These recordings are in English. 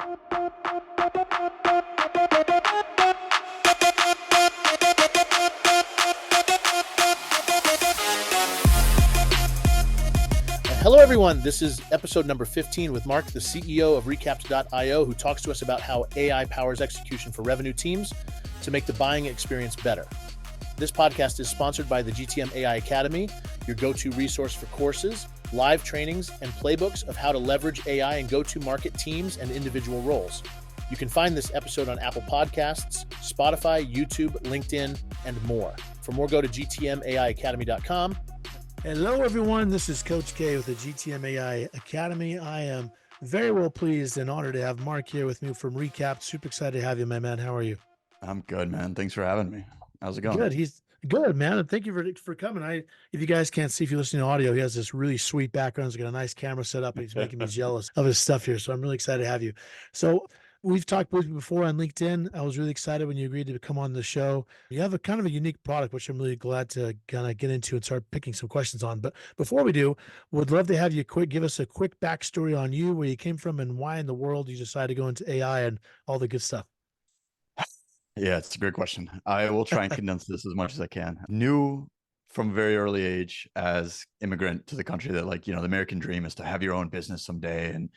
Hello, everyone. This is episode number 15 with Mark, the CEO of Recapped.io, who talks to us about how AI powers execution for revenue teams to make the buying experience better. This podcast is sponsored by the GTM AI Academy, your go-to resource for courses, live trainings, and playbooks of how to leverage AI in go-to-market teams and individual roles. You can find this episode on Apple Podcasts, Spotify, YouTube, LinkedIn, and more. For more, go to gtmaiacademy.com. Hello, everyone. This is Coach K with the GTM AI Academy. I am very well pleased and honored to have Mark here with me from Recapped. Super excited to have you, my man. How are you? I'm good, man. Thanks for having me. How's it going? Good. He's good, man. And thank you for coming. If you guys can't see, if you're listening to audio, he has this really sweet background. He's got a nice camera set up, and he's making me jealous of his stuff here. So I'm really excited to have you. So we've talked with you before on LinkedIn. I was really excited when you agreed to come on the show. You have a kind of a unique product, which I'm really glad to kind of get into and start picking some questions on. But before we do, would love to have you give us a quick backstory on you, where you came from, and why in the world you decided to go into AI and all the good stuff. Yeah, it's a great question. I will try and condense this as much as I can. Knew from a very early age as immigrant to the country that, like, the American dream is to have your own business someday and,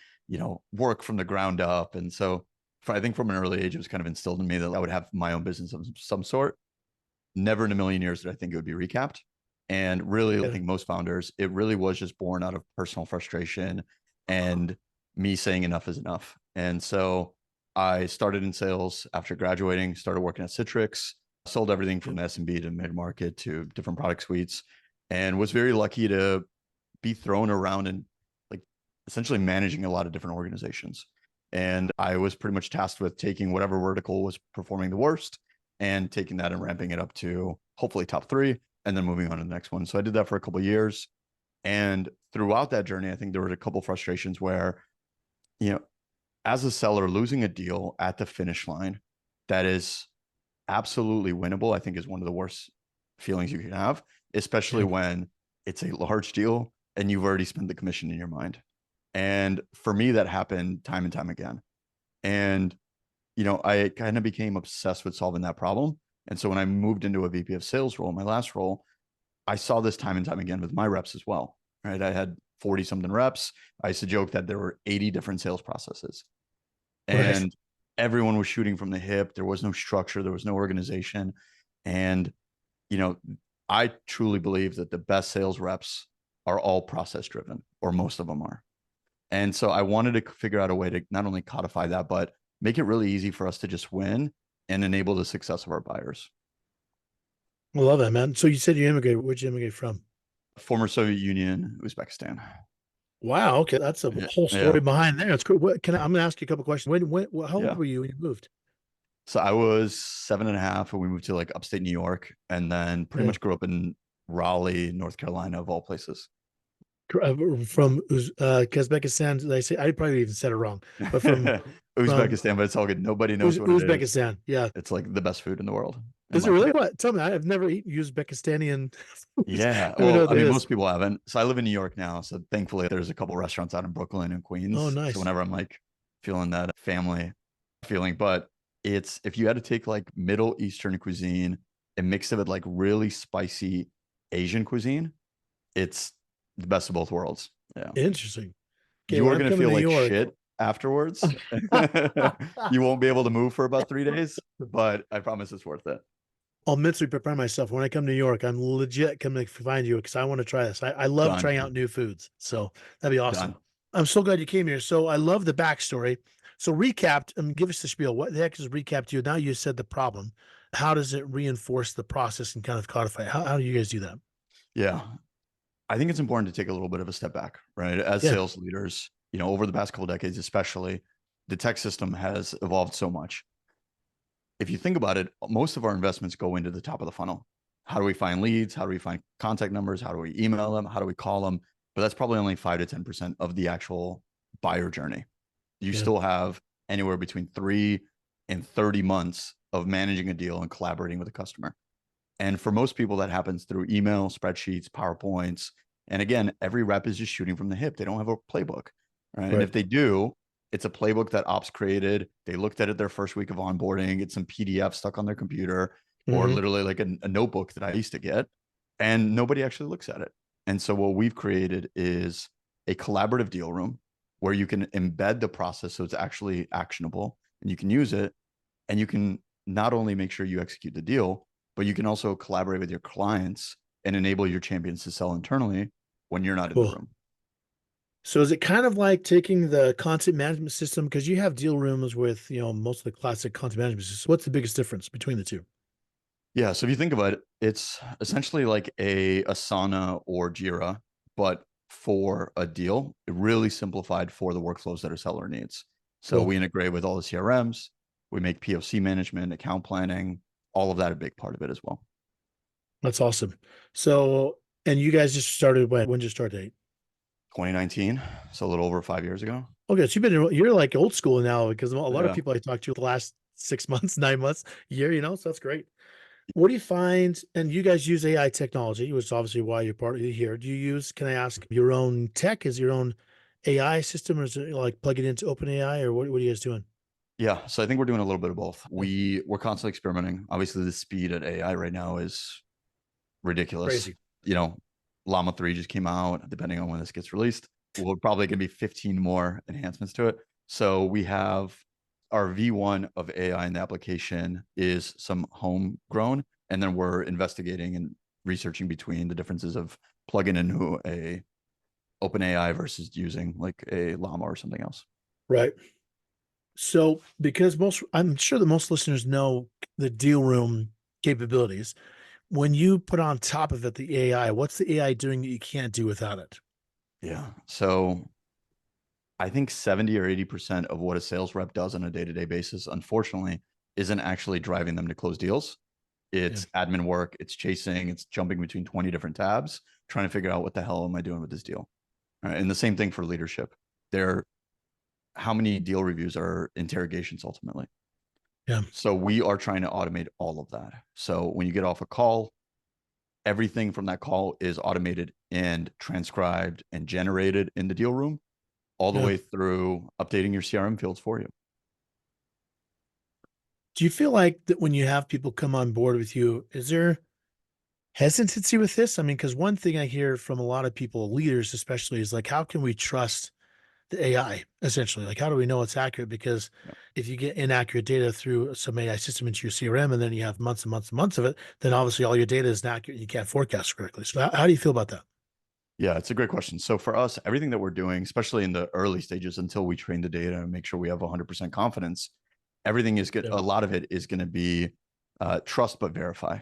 work from the ground up. And so I think from an early age, it was kind of instilled in me that I would have my own business of some sort. Never in a million years did I think it would be Recapped. And really, I think most founders, it really was just born out of personal frustration and me saying enough is enough. And so I started in sales after graduating, started working at Citrix, sold everything from SMB to mid-market to different product suites, and was very lucky to be thrown around and like essentially managing a lot of different organizations. And I was pretty much tasked with taking whatever vertical was performing the worst and taking that and ramping it up to hopefully top 3 and then moving on to the next one. So I did that for a couple of years. And throughout that journey, I think there were a couple of frustrations where, as a seller, losing a deal at the finish line that is absolutely winnable, I think is one of the worst feelings you can have, especially when it's a large deal and you've already spent the commission in your mind. And for me, that happened time and time again. And, I kind of became obsessed with solving that problem. And so when I moved into a VP of sales role, my last role, I saw this time and time again with my reps as well, right? I had 40 something reps. I used to joke that there were 80 different sales processes and everyone was shooting from the hip. There was no structure. There was no organization. And, I truly believe that the best sales reps are all process driven, or most of them are. And so I wanted to figure out a way to not only codify that, but make it really easy for us to just win and enable the success of our buyers. I love that, man. So you said you immigrated. Where'd you immigrate from? Former Soviet Union, Uzbekistan. Wow. Okay. That's a whole story behind there. It's cool. I'm going to ask you a couple questions. How old were you when you moved? So I was 7.5 when we moved to like upstate New York, and then pretty much grew up in Raleigh, North Carolina, of all places. From Uzbekistan, did I say? I probably even said it wrong, but from Uzbekistan, but it's all good. Nobody knows what it is. Uzbekistan. Yeah. It's like the best food in the world. Is it really? What? Tell me. I've never eaten Uzbekistani food. Yeah. Well, I mean, most people haven't. So I live in New York now. So thankfully there's a couple restaurants out in Brooklyn and Queens. Oh, nice. So whenever I'm like feeling that family feeling, but if you had to take like Middle Eastern cuisine and mix it with like really spicy Asian cuisine, it's the best of both worlds. Yeah. Interesting. Okay, you are going to feel like shit afterwards. You won't be able to move for about 3 days, but I promise it's worth it. I'll mentally prepare myself. When I come to New York, I'm legit coming to find you because I want to try this. I love trying out new foods. So that'd be awesome. I'm so glad you came here. So I love the backstory. So Recapped, give us the spiel. What the heck is Recapped to you? Now you said the problem. How does it reinforce the process and kind of codify? How do you guys do that? Yeah. I think it's important to take a little bit of a step back, right? As sales leaders, over the past couple of decades, especially, the tech system has evolved so much. If you think about it, most of our investments go into the top of the funnel. How do we find leads? How do we find contact numbers? How do we email them? How do we call them? But that's probably only 5 to 10% of the actual buyer journey. You still have anywhere between 3 and 30 months of managing a deal and collaborating with a customer. And for most people, that happens through email, spreadsheets, PowerPoints. And again, every rep is just shooting from the hip. They don't have a playbook, right? And if they do, It's a playbook that ops created. They looked at it their first week of onboarding. It's some PDF stuck on their computer, or literally like a notebook that I used to get, and nobody actually looks at it. And so what we've created is a collaborative deal room where you can embed the process so it's actually actionable and you can use it, and you can not only make sure you execute the deal, but you can also collaborate with your clients and enable your champions to sell internally when you're not in the room. So is it kind of like taking the content management system, because you have deal rooms with, most of the classic content management systems. What's the biggest difference between the two? Yeah. So if you think about it, it's essentially like a Asana or Jira, but for a deal, it really simplified for the workflows that a seller needs. So we integrate with all the CRMs, we make POC management, account planning, all of that a big part of it as well. That's awesome. So, and you guys just started when? When's your start date? 2019. So a little over 5 years ago. Okay. So you're like old school now, because a lot of people I talked to the last 6 months, 9 months, year, so that's great. What do you find? And you guys use AI technology, which is obviously why you're part of it here. Do you use, can I ask, your own tech? Is your own AI system, or is it like plug it into OpenAI, or what are you guys doing? Yeah. So I think we're doing a little bit of both. We're constantly experimenting. Obviously, the speed at AI right now is ridiculous. Crazy. Llama 3 just came out. Depending on when this gets released, we're probably going to be 15 more enhancements to it. So we have our V1 of AI in the application is some homegrown, and then we're investigating and researching between the differences of plugging into a OpenAI versus using like a Llama or something else. Right. So, because I'm sure that most listeners know the deal room capabilities. When you put on top of it the AI, what's the AI doing that you can't do without it? Yeah. So I think 70 or 80% of what a sales rep does on a day-to-day basis, unfortunately, isn't actually driving them to close deals. It's admin work, it's chasing, it's jumping between 20 different tabs, trying to figure out what the hell am I doing with this deal. Right? And the same thing for leadership. How many deal reviews are interrogations ultimately? Yeah. So we are trying to automate all of that. So when you get off a call, everything from that call is automated and transcribed and generated in the deal room, all the way through updating your CRM fields for you. Do you feel like that when you have people come on board with you, is there hesitancy with this? I mean, because one thing I hear from a lot of people, leaders especially, is like, how can we trust the AI, essentially? Like, how do we know it's accurate? Because if you get inaccurate data through some AI system into your CRM, and then you have months and months and months of it, then obviously all your data is inaccurate and you can't forecast correctly. So how do you feel about that? Yeah, it's a great question. So for us, everything that we're doing, especially in the early stages until we train the data and make sure we have 100% confidence, everything is good. A lot of it is going to be trust but verify.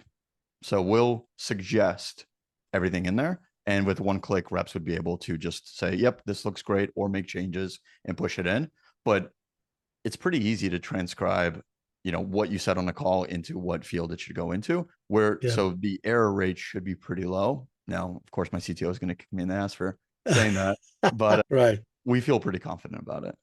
So we'll suggest everything in there, and with one click, reps would be able to just say, yep, this looks great, or make changes and push it in. But it's pretty easy to transcribe, what you said on the call into what field it should go into, so the error rate should be pretty low. Now, of course, my CTO is going to kick me in the ass for saying that, but Right. we feel pretty confident about it.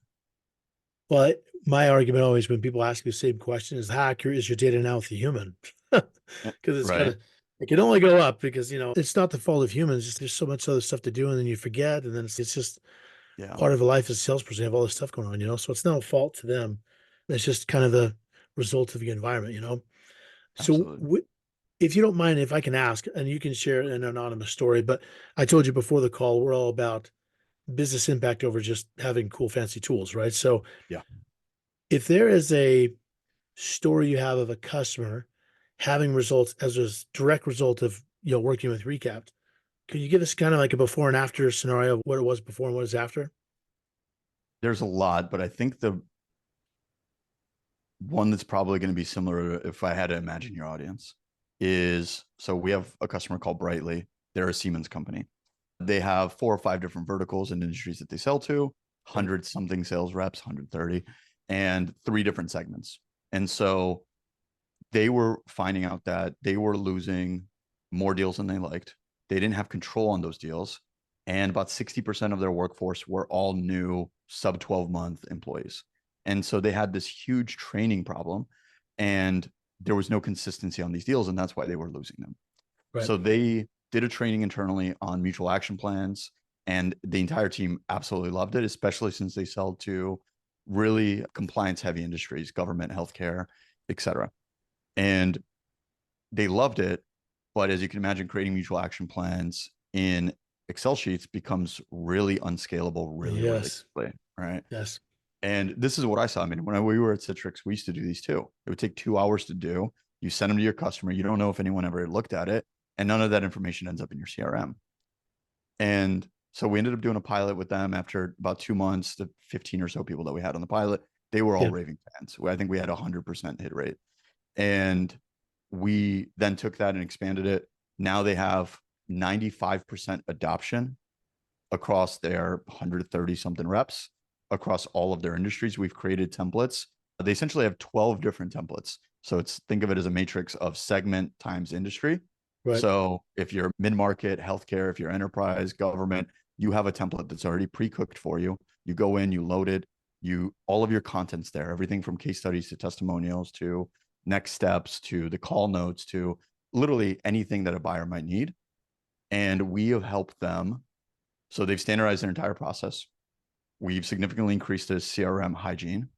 Well, my argument always when people ask me the same question is, how accurate is your data now with the human? Because it's Right. it can only go up, because, it's not the fault of humans. Just there's so much other stuff to do, and then you forget. And then it's just part of a life as a salesperson. You have all this stuff going on, so it's no fault to them. It's just kind of the result of the environment, So Absolutely. if you don't mind, if I can ask, and you can share an anonymous story, but I told you before the call, we're all about business impact over just having cool, fancy tools, right? So Yeah. if there is a story you have of a customer having results as a direct result of, working with Recapped, can you give us kind of like a before and after scenario of what it was before and what is after? There's a lot, but I think the one that's probably going to be similar, if I had to imagine your audience, is, so we have a customer called Brightly. They're a Siemens company. They have 4 or 5 different verticals and industries that they sell to, 100 something sales reps, 130, and 3 different segments. And so they were finding out that they were losing more deals than they liked. They didn't have control on those deals. And about 60% of their workforce were all new sub 12-month employees. And so they had this huge training problem, and there was no consistency on these deals. And that's why they were losing them. Right. So they did a training internally on mutual action plans, and the entire team absolutely loved it, especially since they sell to really compliance heavy industries, government, healthcare, etc. And they loved it. But as you can imagine, creating mutual action plans in Excel sheets becomes really unscalable really Yes. quickly, right? Yes. And this is what I saw. I mean, when we were at Citrix, we used to do these too. It would take 2 hours to do. You send them to your customer. You don't know if anyone ever looked at it. And none of that information ends up in your CRM. And so we ended up doing a pilot with them after about 2 months. The 15 or so people that we had on the pilot, they were all Yeah. raving fans. I think we had 100% hit rate. And we then took that and expanded it. Now they have 95% adoption across their 130 something reps across all of their industries. We've created templates. They essentially have 12 different templates. So think of it as a matrix of segment times industry. Right. So if you're mid-market, healthcare, if you're enterprise, government, you have a template that's already pre-cooked for you. You go in, you load it, all of your content's there, everything from case studies to testimonials to next steps to the call notes to literally anything that a buyer might need. And we have helped them. So they've standardized their entire process. We've significantly increased their CRM hygiene.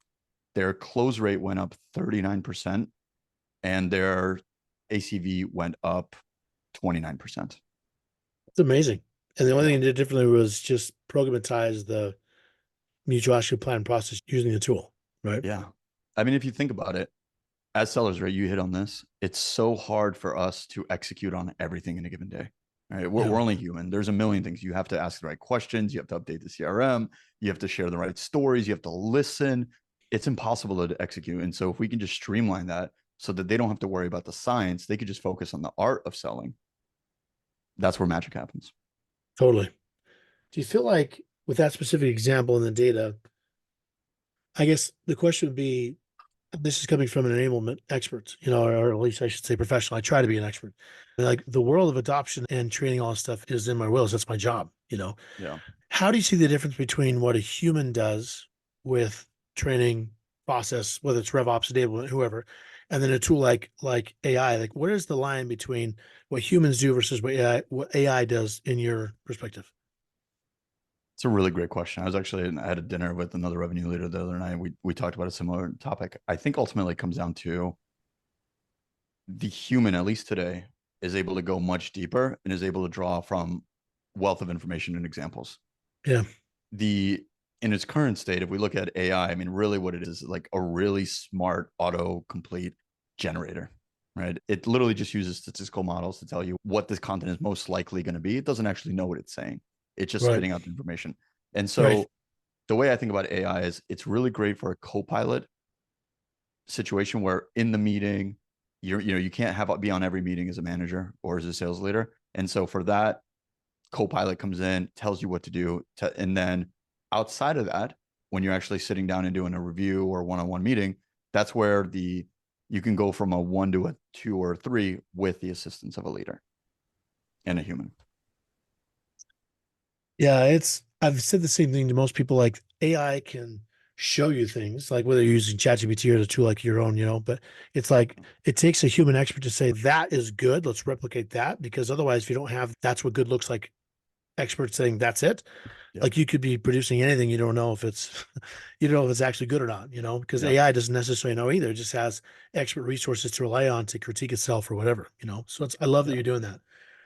Their close rate went up 39% and their ACV went up 29%. It's amazing. And the only thing you did differently was just programatize the mutual action plan process using the tool, right? Yeah. I mean, if you think about it, as sellers, right, you hit on this. It's so hard for us to execute on everything in a given day. Right? We're only human. There's a million things. You have to ask the right questions. You have to update the CRM. You have to share the right stories. You have to listen. It's impossible to execute. And so if we can just streamline that so that they don't have to worry about the science, they could just focus on the art of selling. That's where magic happens. Totally. Do you feel like with that specific example in the data, I guess the question would be, this is coming from an enablement expert, or at least I should say professional. I try to be an expert. And like the world of adoption and training, all this stuff is in my wheels. That's my job, Yeah. How do you see the difference between what a human does with training process, whether it's RevOps, enablement, whoever, and then a tool like AI? Like, what is the line between what humans do versus what AI does in your perspective? It's a really great question. I had a dinner with another revenue leader the other night. We talked about a similar topic. I think ultimately it comes down to the human, at least today, is able to go much deeper and is able to draw from wealth of information and examples. Yeah. In its current state, if we look at AI, I mean, really what it is like a really smart autocomplete generator, right? It literally just uses statistical models to tell you what this content is most likely going to be. It doesn't actually know what it's saying. It's just spitting out the information. And so the way I think about AI is it's really great for a co-pilot situation where in the meeting, you can't be on every meeting as a manager or as a sales leader. And so for that, co-pilot comes in, tells you what to do. And then outside of that, when you're actually sitting down and doing a review or one-on-one meeting, that's where you can go from a 1 to a 2 or a 3 with the assistance of a leader and a human. Yeah, I've said the same thing to most people. Like AI can show you things, like whether you're using ChatGPT or a tool like your own, but it's like it takes a human expert to say that is good. Let's replicate that, because otherwise, if you don't have that's what good looks like, experts saying that's it. Yeah. Like you could be producing anything, you don't know if it's actually good or not, because AI doesn't necessarily know either. It just has expert resources to rely on to critique itself or whatever, So I love that you're doing that.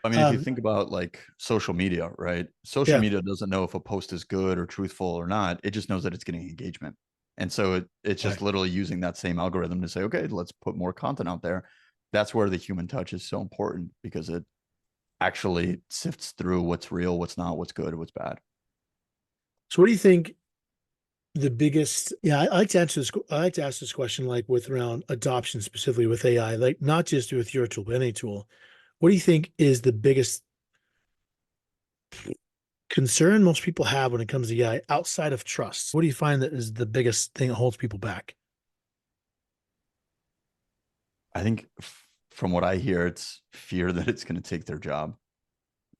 I mean, if you think about like social media, right? Social media doesn't know if a post is good or truthful or not. It just knows that it's getting engagement. And so it's just literally using that same algorithm to say, okay, let's put more content out there. That's where the human touch is so important, because it actually sifts through what's real, what's not, what's good, what's bad. So what do you think the biggest, I like to ask this question, like with around adoption, specifically with AI, like not just with your tool, but any tool. What do you think is the biggest concern most people have when it comes to AI outside of trust? What do you find that is the biggest thing that holds people back? I think from what I hear, it's fear that it's going to take their job.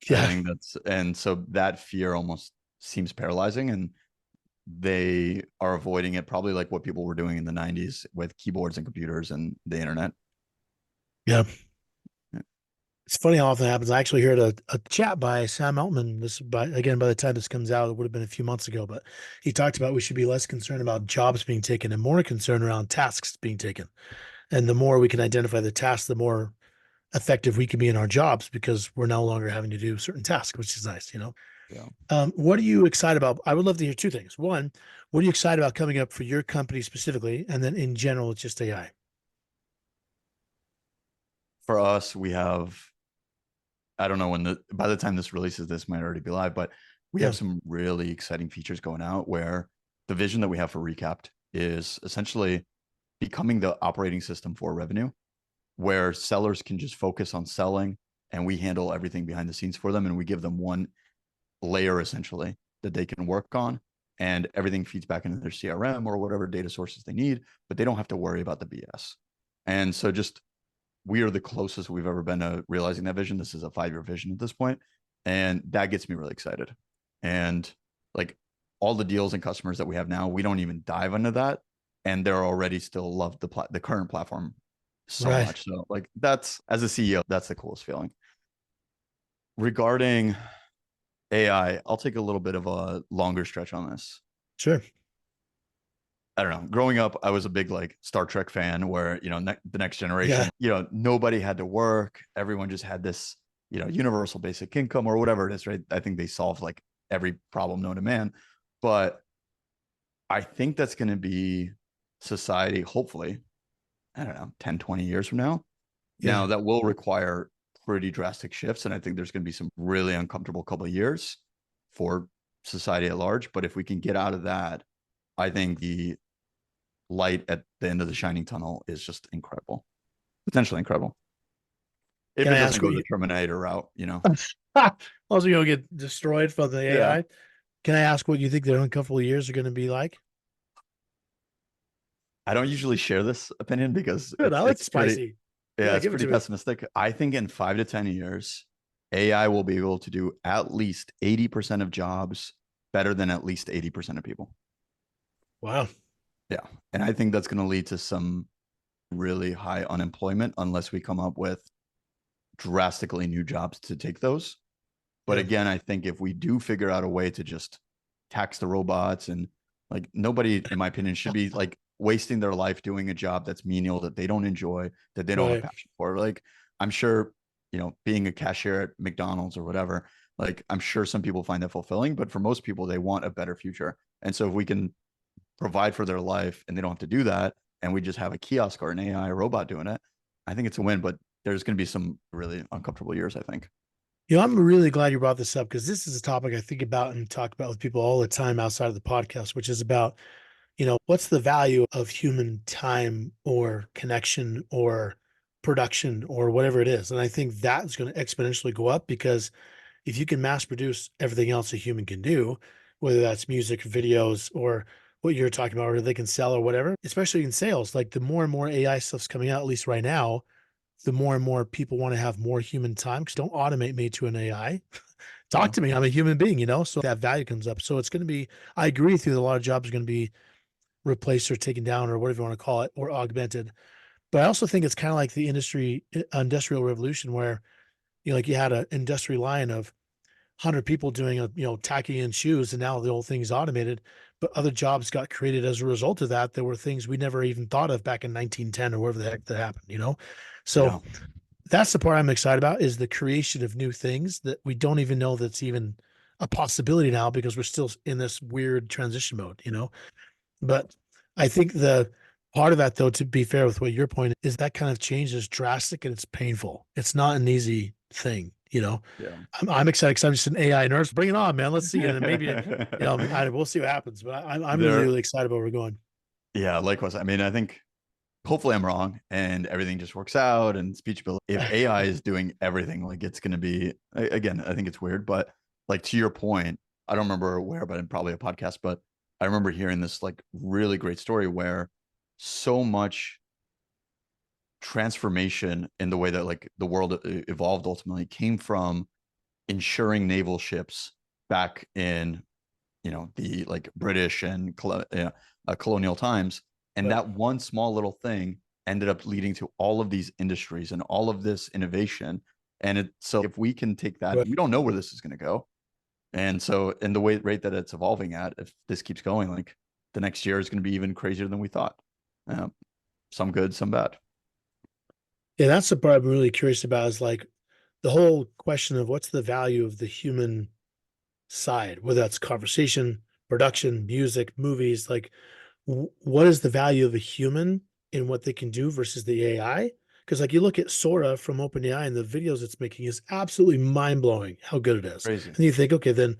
Yeah. I think and so that fear almost seems paralyzing, and they are avoiding it, probably like what people were doing in the 90s with keyboards and computers and the internet. Yeah. It's funny how often it happens. I actually heard a chat by Sam Altman. By the time this comes out, it would have been a few months ago, but he talked about we should be less concerned about jobs being taken and more concerned around tasks being taken. And the more we can identify the tasks, the more effective we can be in our jobs because we're no longer having to do certain tasks, which is nice, you know? Yeah. What are you excited about? I would love to hear two things. One, what are you excited about coming up for your company specifically? And then in general, it's just AI. For us, we have, I don't know when by the time this releases, this might already be live, but we Yeah. have some really exciting features going out where the vision that we have for Recapped is essentially becoming the operating system for revenue, where sellers can just focus on selling and we handle everything behind the scenes for them. And we give them one layer essentially that they can work on, and everything feeds back into their CRM or whatever data sources they need, but they don't have to worry about the BS. And so just, we are the closest we've ever been to realizing that vision. This is a 5-year vision at this point, and that gets me really excited. And like all the deals and customers that we have now, we don't even dive into that, and they're already still love the current platform so Right. much. So like that's, as a CEO, that's the coolest feeling. Regarding AI, I'll take a little bit of a longer stretch on this. Sure. I don't know. Growing up, I was a big like Star Trek fan where, the next generation, nobody had to work. Everyone just had this, universal basic income or whatever it is, right? I think they solved like every problem known to man. But I think that's going to be society, hopefully, I don't know, 10, 20 years from now. Yeah. Now that will require pretty drastic shifts. And I think there's going to be some really uncomfortable couple of years for society at large. But if we can get out of that, I think the light at the end of the shining tunnel is just incredible, potentially incredible. If Can it I doesn't ask go what the you- Terminator route, Also, you'll get destroyed from the AI. Yeah. Can I ask what you think the uncomfortable years are going to be like? I don't usually share this opinion because Good. I like it's pretty, spicy. yeah, it's Give it pretty to me. pessimistic. I think in 5 to 10 years, AI will be able to do at least 80% of jobs better than at least 80% of people. Wow. Yeah. And I think that's going to lead to some really high unemployment unless we come up with drastically new jobs to take those. But Yeah. again, I think if we do figure out a way to just tax the robots, and like nobody, in my opinion, should be like wasting their life doing a job that's menial, that they don't enjoy, that they don't have Right. passion for. Like I'm sure, being a cashier at McDonald's or whatever, like I'm sure some people find that fulfilling, but for most people, they want a better future. And so if we can provide for their life and they don't have to do that, and we just have a kiosk or an AI robot doing it, I think it's a win. But there's going to be some really uncomfortable years, I think. I'm really glad you brought this up because this is a topic I think about and talk about with people all the time outside of the podcast, which is about, what's the value of human time or connection or production or whatever it is. And I think that is going to exponentially go up because if you can mass produce everything else a human can do, whether that's music, videos, or what you're talking about, or they can sell or whatever, especially in sales, like the more and more AI stuff's coming out, at least right now, the more and more people want to have more human time because don't automate me to an AI. Talk to me. I'm a human being, so that value comes up. So it's going to be, I agree with you that a lot of jobs are going to be replaced or taken down or whatever you want to call it, or augmented. But I also think it's kind of like the industrial revolution where, like you had an industry line of 100 people doing tacking in shoes, and now the whole thing is automated, but other jobs got created as a result of that. There were things we never even thought of back in 1910 or wherever the heck that happened. So that's the part I'm excited about, is the creation of new things that we don't even know that's even a possibility now because we're still in this weird transition mode. But I think the part of that, though, to be fair with what your point is, that kind of change is drastic and it's painful. It's not an easy thing. Yeah. I'm excited because I'm just an AI nurse. Bring it on, man. Let's see. And maybe, we'll see what happens. But I'm really, really excited about where we're going. Yeah, likewise. I mean, I think hopefully I'm wrong and everything just works out and speech ability. If AI is doing everything, like it's going to be, again, I think it's weird, but like to your point, I don't remember where, but in probably a podcast, but I remember hearing this like really great story where so much transformation in the way that like the world evolved ultimately came from insuring naval ships back in the like British and colonial times, and that one small little thing ended up leading to all of these industries and all of this innovation. And so if we can take that, Right. we don't know where this is going to go. And so in the rate that it's evolving at, if this keeps going, like the next year is going to be even crazier than we thought. Some good, some bad. Yeah, that's the part I'm really curious about is like the whole question of what's the value of the human side, whether that's conversation, production, music, movies, like what is the value of a human in what they can do versus the AI? Because like you look at Sora from OpenAI and the videos it's making is absolutely mind-blowing how good it is. Crazy. And you think, okay, then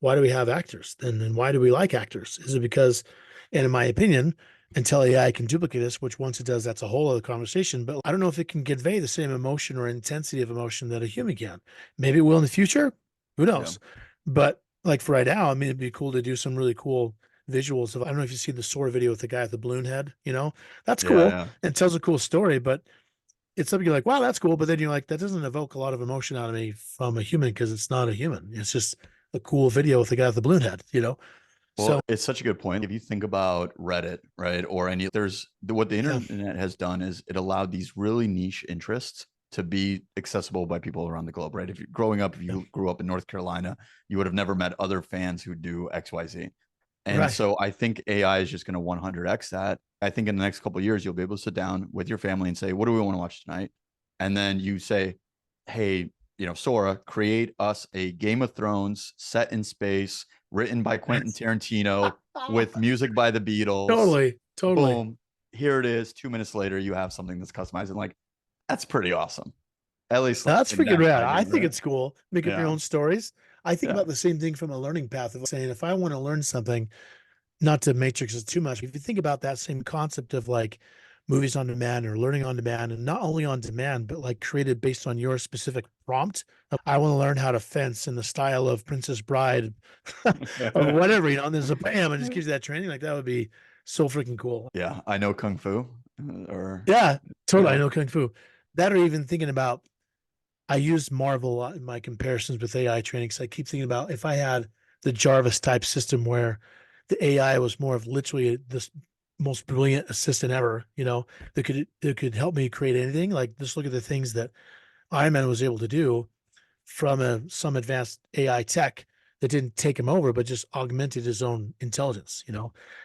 why do we have actors? Then why do we like actors? Is it because, and in my opinion, until AI can duplicate this, which once it does, that's a whole other conversation. But I don't know if it can convey the same emotion or intensity of emotion that a human can. Maybe it will in the future. Who knows? But like for right now, I mean, it'd be cool to do some really cool visuals of, I don't know if you see the Sora video with the guy with the balloon head, that's cool and tells a cool story, but it's something you're like, wow, that's cool. But then you're like, that doesn't evoke a lot of emotion out of me from a human because it's not a human. It's just a cool video with the guy with the balloon head, Well, So it's such a good point. If you think about Reddit, right, or what the internet has done is it allowed these really niche interests to be accessible by people around the globe, right? If you grew up in North Carolina, you would have never met other fans who do XYZ. And so I think AI is just going to 100x that. I think in the next couple of years, you'll be able to sit down with your family and say, what do we want to watch tonight? And then you say, hey, Sora, create us a Game of Thrones set in space, written by Quentin Tarantino with music by the Beatles. Totally. Boom. Here it is. 2 minutes later, you have something that's customized. And like, that's pretty awesome. At least that's freaking rad. I think it's cool. Make up your Yeah. own stories. I think about the same thing from a learning path of saying, if I want to learn something, not to matrix it too much. If you think about that same concept of like movies on demand or learning on demand, and not only on demand, but like created based on your specific prompt. I want to learn how to fence in the style of Princess Bride or whatever, and there's a bam, and just gives you that training. Like that would be so freaking cool. Yeah. I know Kung Fu Yeah, totally. I know Kung Fu. That or even thinking about, I use Marvel a lot in my comparisons with AI training. So I keep thinking about if I had the Jarvis type system where the AI was more of literally this most brilliant assistant ever, that could help me create anything. Like just look at the things that Iron Man was able to do from some advanced AI tech that didn't take him over, but just augmented his own intelligence.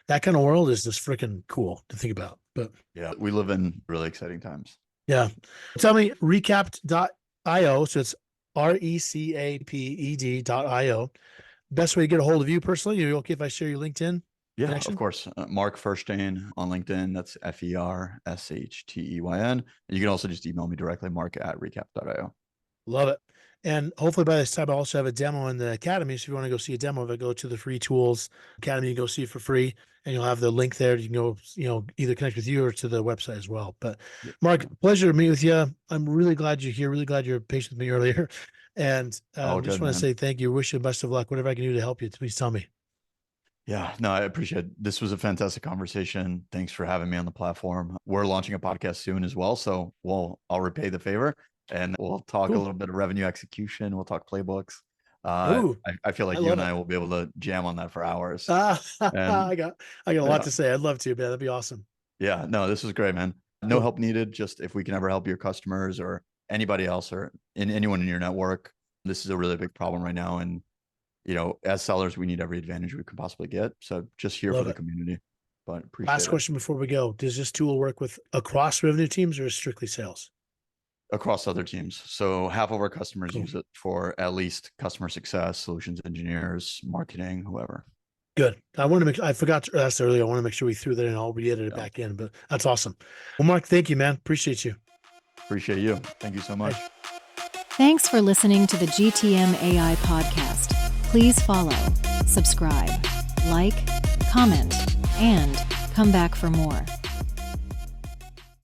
That kind of world is just freaking cool to think about. But yeah, we live in really exciting times. Yeah. Tell me, recapped.io. So it's RECAPED.io. Best way to get a hold of you personally. Are you okay if I share your LinkedIn? Yeah, connection? Of course. Mark Fershteyn on LinkedIn. That's FERSHTEYN. And you can also just email me directly, mark@recap.io. Love it. And hopefully by this time, I also have a demo in the Academy. So if you want to go see a demo of it, go to the Free Tools Academy and go see it for free. And you'll have the link there. You can go, either connect with you or to the website as well. But Mark, pleasure to meet with you. I'm really glad you're here. Really glad you're patient with me earlier. And just want to say thank you. Wish you the best of luck. Whatever I can do to help you, please tell me. Yeah, no, I appreciate it. This was a fantastic conversation. Thanks for having me on the platform. We're launching a podcast soon as well. So I'll repay the favor and we'll talk a little bit of revenue execution. We'll talk playbooks. I feel like you and I will be able to jam on that for hours. I got a lot to say. I'd love to, man. That'd be awesome. Yeah, no, this was great, man. No help needed. Just if we can ever help your customers or anybody else or anyone in your network, this is a really big problem right now. And as sellers, we need every advantage we can possibly get. So just here for the community. But appreciate Last question before we go. Does this tool work with across revenue teams or strictly sales? Across other teams. So half of our customers use it for at least customer success, solutions engineers, marketing, whoever. Good. I forgot to ask earlier. I want to make sure we threw that in. I'll re-edit it back in, but that's awesome. Well, Mark, thank you, man. Appreciate you. Appreciate you. Thank you so much. Thanks for listening to the GTM AI Podcast. Please follow, subscribe, like, comment, and come back for more.